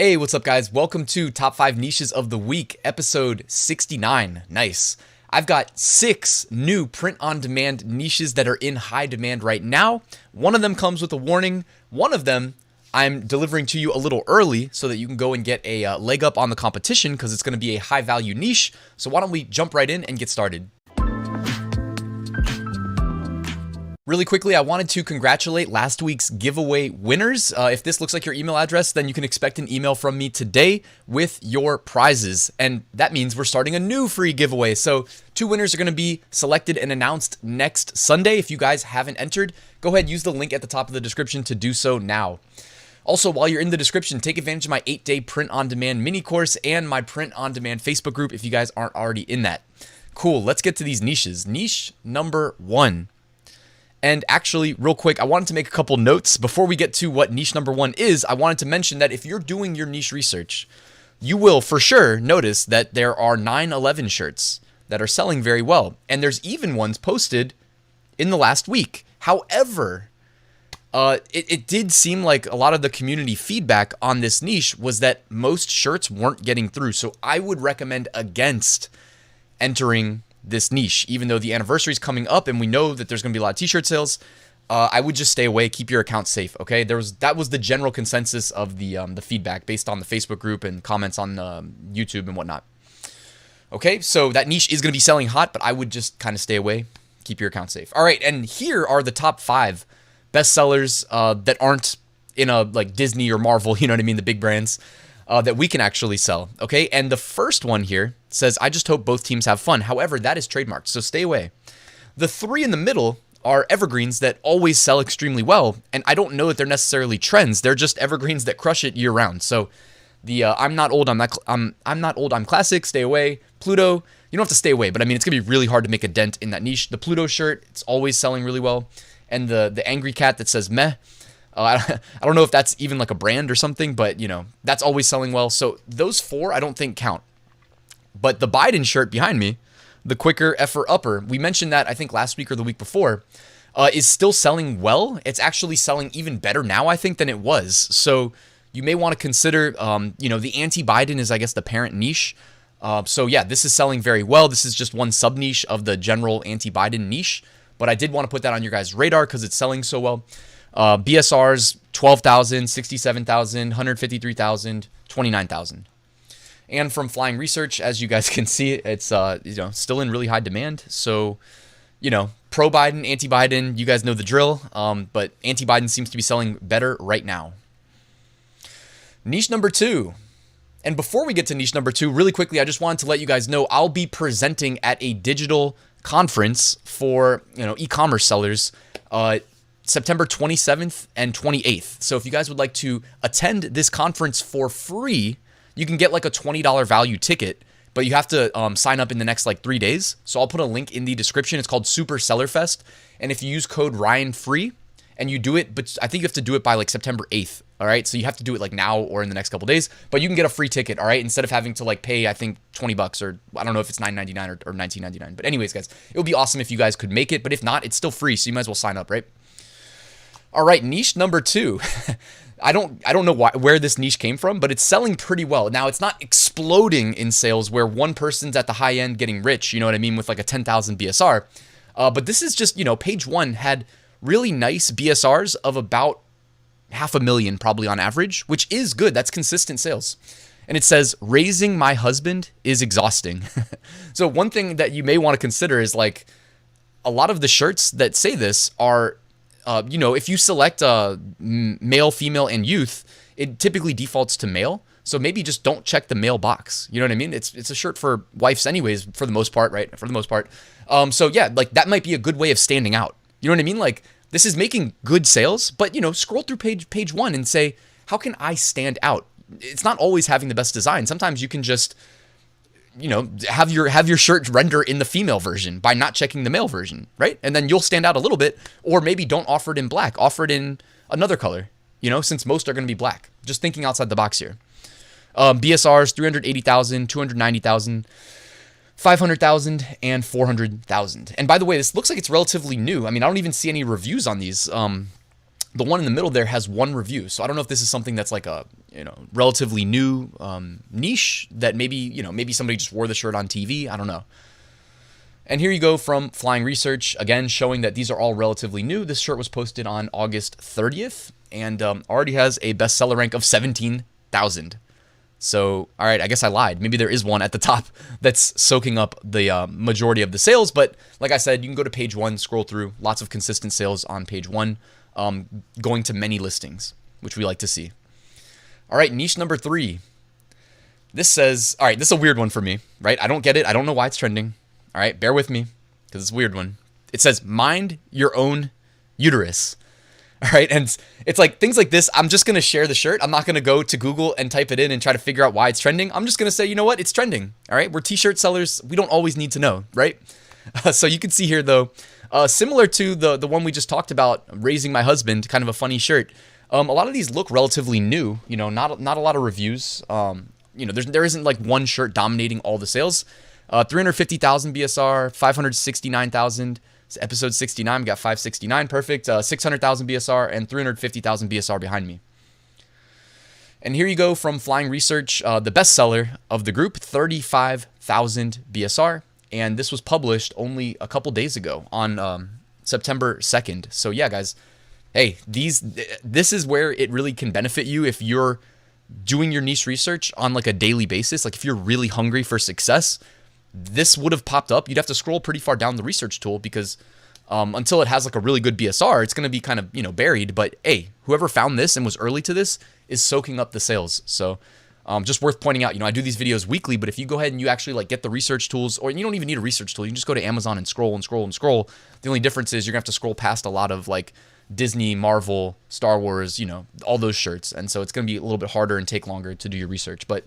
Hey, what's up, guys? Welcome to Top 5 Niches of the Week, episode 69. Nice. I've got 6 new print-on-demand niches that are in high demand right now. One of them comes with a warning. One of them I'm delivering to you a little early so that you can go and get a leg up on the competition because it's going to be a high-value niche. So why don't we jump right in and get started? Really quickly, I wanted to congratulate last week's giveaway winners. If this looks like your email address, then you can expect an email from me today with your prizes. And that means we're starting a new free giveaway. So 2 winners are going to be selected and announced next Sunday. If you guys haven't entered, go ahead, use the link at the top of the description to do so now. Also, while you're in the description, take advantage of my 8-day print-on-demand mini course and my print-on-demand Facebook group if you guys aren't already in that. Cool, let's get to these niches. Niche number 1. And actually, real quick, I wanted to make a couple notes. Before we get to what niche number 1 is, I wanted to mention that if you're doing your niche research, you will for sure notice that there are 9/11 shirts that are selling very well. And there's even ones posted in the last week. However, it did seem like a lot of the community feedback on this niche was that most shirts weren't getting through. So I would recommend against entering this niche, even though the anniversary is coming up and we know that there's going to be a lot of t-shirt sales. I would just stay away, keep your account safe. Okay, that was the general consensus of the feedback based on the Facebook group and comments on YouTube and whatnot. Okay, so that niche is going to be selling hot, but I would just kind of stay away, keep your account safe. All right, and here are the top 5 best sellers that aren't in a like Disney or Marvel, you know what I mean, the big brands. That we can actually sell, okay? And the first one here says, I just hope both teams have fun. However, that is trademarked, so stay away. The 3 in the middle are evergreens that always sell extremely well, and I don't know that they're necessarily trends. They're just evergreens that crush it year round. So the I'm not old, I'm classic, stay away. Pluto, you don't have to stay away, but I mean, it's gonna be really hard to make a dent in that niche. The Pluto shirt, it's always selling really well. And the angry cat that says meh, I don't know if that's even like a brand or something, but you know, that's always selling well. So those 4 I don't think count. But the Biden shirt behind me, the quicker effer upper, we mentioned that I think last week or the week before, is still selling well. It's actually selling even better now, I think, than it was. So you may want to consider, the anti-Biden is, I guess, the parent niche. So yeah, this is selling very well. This is just one sub niche of the general anti-Biden niche. But I did want to put that on your guys' radar because it's selling so well. BSRs, 12,000, 67,000, 153,000, 29,000. And from Flying Research, as you guys can see, it's still in really high demand. So, pro-Biden, anti-Biden, you guys know the drill. But anti-Biden seems to be selling better right now. Niche number 2. And before we get to niche number 2, really quickly, I just wanted to let you guys know I'll be presenting at a digital conference for e-commerce sellers September 27th and 28th. So if you guys would like to attend this conference for free, you can get like a $20 value ticket, but you have to sign up in the next like 3 days. So I'll put a link in the description. It's called Super Seller Fest. And if you use code RyanFree and you do it, but I think you have to do it by like September 8th. All right. So you have to do it like now or in the next couple days, but you can get a free ticket. All right. Instead of having to like pay, I think $20 or I don't know if it's $9.99 or $19.99. But anyways, guys, it would be awesome if you guys could make it. But if not, it's still free. So you might as well sign up, right? All right, niche number 2. I don't know where this niche came from, but it's selling pretty well. Now, it's not exploding in sales where one person's at the high end getting rich, you know what I mean, with like a 10,000 BSR. But this is just, page 1 had really nice BSRs of about 500,000 probably on average, which is good. That's consistent sales. And it says, raising my husband is exhausting. So one thing that you may want to consider is like a lot of the shirts that say this are if you select male, female, and youth, it typically defaults to male. So maybe just don't check the male box. You know what I mean? It's a shirt for wives anyways, for the most part, right? For the most part. So yeah, like that might be a good way of standing out. You know what I mean? Like this is making good sales, but scroll through page 1 and say, how can I stand out? It's not always having the best design. Sometimes you can just have your shirt render in the female version by not checking the male version, right? And then you'll stand out a little bit, or maybe don't offer it in black, offer it in another color, since most are going to be black. Just thinking outside the box here. BSRs, 380,000, 290,000, 500,000, and 400,000. And by the way, this looks like it's relatively new. I mean, I don't even see any reviews on these. the one in the middle there has 1 review. So I don't know if this is something that's like a, relatively new niche that maybe, maybe somebody just wore the shirt on TV. I don't know. And here you go from Flying Research, again, showing that these are all relatively new. This shirt was posted on August 30th and already has a bestseller rank of 17,000. So, all right, I guess I lied. Maybe there is one at the top that's soaking up the majority of the sales. But like I said, you can go to page 1, scroll through, lots of consistent sales on page 1, going to many listings, which we like to see. All right, niche number 3. This says, all right, this is a weird one for me, right? I don't get it. I don't know why it's trending. All right, bear with me because it's a weird one. It says, mind your own uterus. All right, and it's like things like this. I'm just going to share the shirt. I'm not going to go to Google and type it in and try to figure out why it's trending. I'm just going to say, you know what? It's trending. All right, we're t-shirt sellers. We don't always need to know, right? So you can see here, though, similar to the one we just talked about, Raising My Husband, kind of a funny shirt. A lot of these look relatively new, not a lot of reviews. There isn't like one shirt dominating all the sales. 350,000 BSR, 569,000. It's episode 69. We got 569. Perfect. 600,000 BSR and 350,000 BSR behind me. And here you go from Flying Research, the bestseller of the group, 35,000 BSR. And this was published only a couple days ago on September 2nd. So yeah, guys, hey, this is where it really can benefit you if you're doing your niche research on like a daily basis. Like if you're really hungry for success, this would have popped up. You'd have to scroll pretty far down the research tool because until it has like a really good BSR, it's going to be kind of, buried. But hey, whoever found this and was early to this is soaking up the sales. So just worth pointing out, I do these videos weekly, but if you go ahead and you actually like get the research tools, or you don't even need a research tool, you can just go to Amazon and scroll and scroll and scroll. The only difference is you're going to have to scroll past a lot of like Disney, Marvel, Star Wars, all those shirts. And so it's going to be a little bit harder and take longer to do your research. But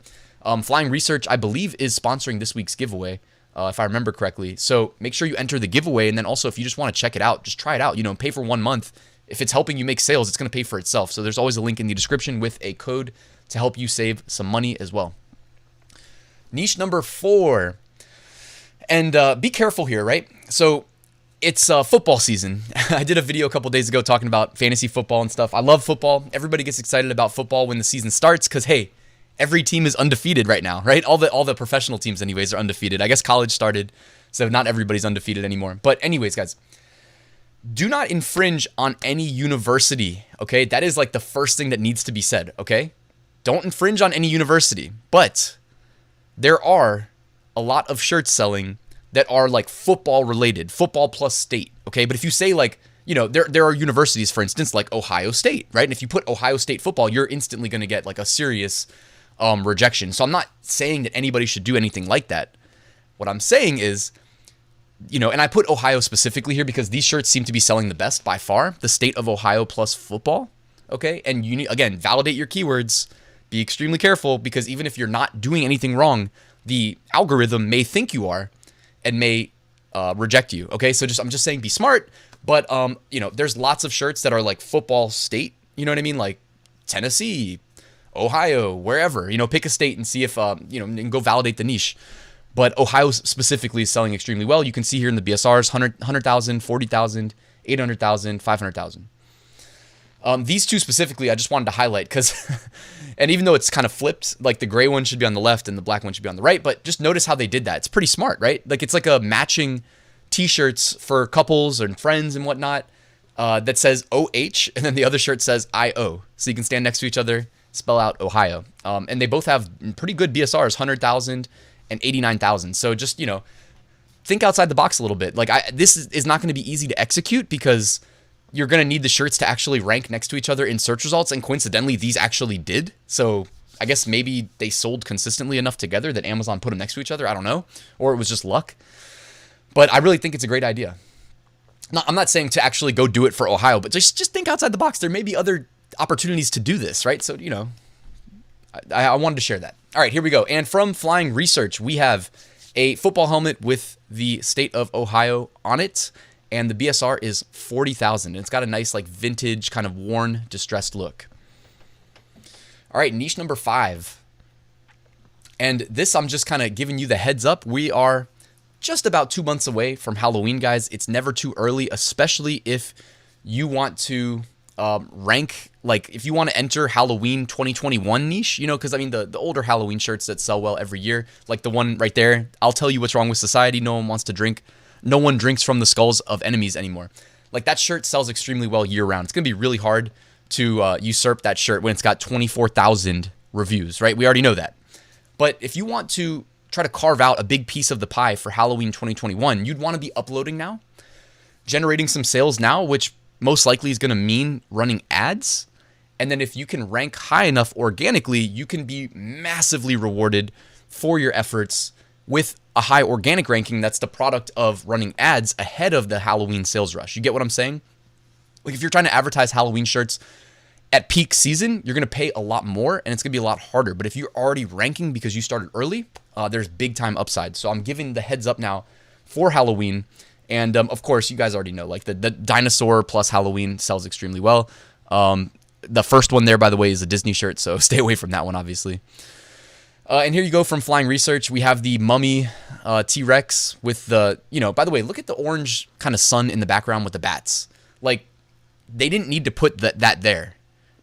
Flying Research, I believe, is sponsoring this week's giveaway, if I remember correctly. So make sure you enter the giveaway. And then also, if you just want to check it out, just try it out, pay for 1 month. If it's helping you make sales, it's going to pay for itself. So there's always a link in the description with a code to help you save some money as well. Niche number 4. And be careful here, right? So it's football season. I did a video a couple days ago talking about fantasy football and stuff. I love football. Everybody gets excited about football when the season starts because, hey, every team is undefeated right now, right? All the professional teams anyways are undefeated. I guess college started, so not everybody's undefeated anymore. But anyways, guys, do not infringe on any university, okay? That is like the first thing that needs to be said, okay? Don't infringe on any university. But there are a lot of shirts selling that are like football related, football plus state, okay? But if you say like, there are universities, for instance, like Ohio State, right? And if you put Ohio State football, you're instantly going to get like a serious rejection. So I'm not saying that anybody should do anything like that. What I'm saying is, and I put Ohio specifically here because these shirts seem to be selling the best by far, the state of Ohio plus football, okay? And you need, again, validate your keywords, be extremely careful because even if you're not doing anything wrong, the algorithm may think you are and may reject you, okay? So I'm just saying be smart, but, there's lots of shirts that are like football state, you know what I mean? Like Tennessee, Ohio, wherever, pick a state and see if, and go validate the niche. But Ohio specifically is selling extremely well. You can see here in the BSRs, 100,000, 40,000, 800,000, 500,000. These two specifically, I just wanted to highlight because, and even though it's kind of flipped, like the gray one should be on the left and the black one should be on the right, but just notice how they did that. It's pretty smart, right? Like it's like a matching t-shirts for couples and friends and whatnot that says OH, and then the other shirt says IO. So you can stand next to each other, spell out Ohio. And they both have pretty good BSRs, 100,000 and 89,000. So just, think outside the box a little bit. Like this is not going to be easy to execute because you're going to need the shirts to actually rank next to each other in search results. And coincidentally, these actually did. So I guess maybe they sold consistently enough together that Amazon put them next to each other. I don't know. Or it was just luck. But I really think it's a great idea. I'm not saying to actually go do it for Ohio, but just think outside the box. There may be other opportunities to do this, right? So, I wanted to share that. All right, here we go. And from Flying Research, we have a football helmet with the state of Ohio on it, and the BSR is 40,000. It's got a nice, like, vintage, kind of worn, distressed look. All right, niche number 5. And this, I'm just kind of giving you the heads up. We are just about 2 months away from Halloween, guys. It's never too early, especially if you want to rank, like if you want to enter Halloween 2021 niche, you know, because I mean the older Halloween shirts that sell well every year, like the one right there, I'll tell you what's wrong with society. No one wants to drink. No one drinks from the skulls of enemies anymore. Like that shirt sells extremely well year round. It's going to be really hard to usurp that shirt when it's got 24,000 reviews, right? We already know that. But if you want to try to carve out a big piece of the pie for Halloween 2021, you'd want to be uploading now, generating some sales now, which most likely is going to mean running ads. And then if you can rank high enough organically, you can be massively rewarded for your efforts with a high organic ranking that's the product of running ads ahead of the Halloween sales rush. You get what I'm saying? Like if you're trying to advertise Halloween shirts at peak season, you're going to pay a lot more and it's going to be a lot harder. But if you're already ranking because you started early, there's big time upside. So I'm giving the heads up now for Halloween. And of course, you guys already know, like the dinosaur plus Halloween sells extremely well. The first one there, by the way, is a Disney shirt, so stay away from that one, obviously. And here you go from Flying Research. We have the mummy T-Rex with the, you know, by the way, look at the orange kind of sun in the background with the bats. Like, they didn't need to put that there.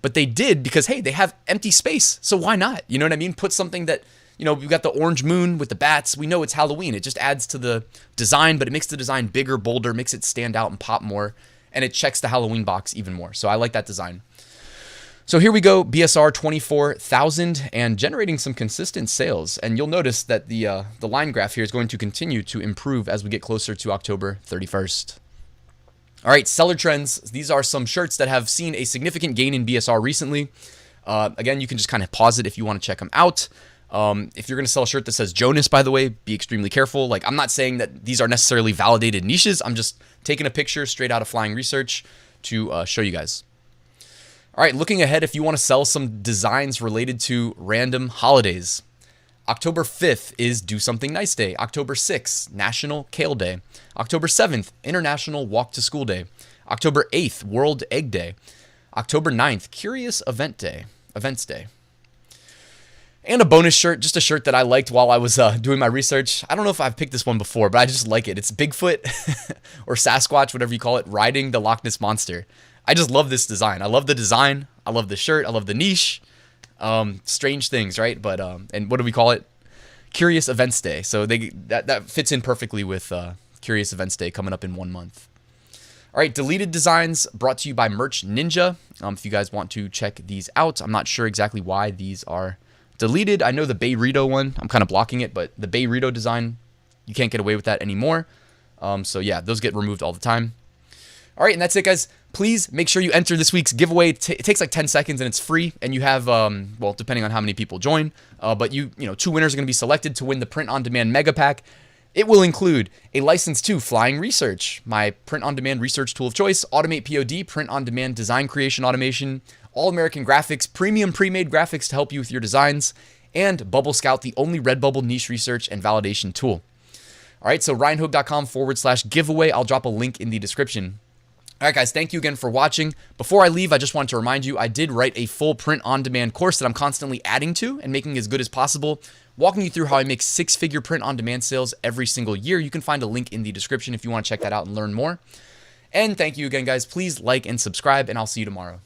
But they did because, hey, they have empty space, so why not? You know what I mean? Put something that, you know, we've got the orange moon with the bats. We know it's Halloween. It just adds to the design, but it makes the design bigger, bolder, makes it stand out and pop more, and it checks the Halloween box even more. So I like that design. So here we go, BSR 24,000 and generating some consistent sales. And you'll notice that the line graph here is going to continue to improve as we get closer to October 31st. All right, seller trends. These are some shirts that have seen a significant gain in BSR recently. Again, you can just kind of pause it if you want to check them out. If you're going to sell a shirt that says Jonas, by the way, be extremely careful. Like, I'm not saying that these are necessarily validated niches. I'm just taking a picture straight out of Flying Research to show you guys. All right, looking ahead, if you want to sell some designs related to random holidays. October 5th is Do Something Nice Day. October 6th, National Kale Day. October 7th, International Walk to School Day. October 8th, World Egg Day. October 9th, Curious Events Day. And a bonus shirt, just a shirt that I liked while I was doing my research. I don't know if I've picked this one before, but I just like it. It's Bigfoot or Sasquatch, whatever you call it, riding the Loch Ness Monster. I just love this design. I love the design. I love the shirt. I love the niche. Strange things, right? But and what do we call it? Curious Events Day. So that fits in perfectly with Curious Events Day coming up in 1 month. All right, deleted designs brought to you by Merch Ninja. If you guys want to check these out, I'm not sure exactly why these are deleted. I know the Bayrito one, I'm kind of blocking it, but the Bayrito design, you can't get away with that anymore. So yeah, those get removed all the time. All right, and that's it, guys. Please make sure you enter this week's giveaway. It takes like 10 seconds and it's free, and you have, well, depending on how many people join, but you know, 2 winners are going to be selected to win the Print on Demand Mega Pack. It will include a license to Flying Research, my print on demand research tool of choice, AutomatePOD, print on demand design creation automation, All-American Graphics, premium pre-made graphics to help you with your designs, and Bubble Scout, the only Redbubble niche research and validation tool. All right, so ryanhogue.com/giveaway. I'll drop a link in the description. All right, guys, thank you again for watching. Before I leave, I just wanted to remind you, I did write a full print-on-demand course that I'm constantly adding to and making as good as possible, walking you through how I make 6-figure print-on-demand sales every single year. You can find a link in the description if you want to check that out and learn more. And thank you again, guys. Please like and subscribe, and I'll see you tomorrow.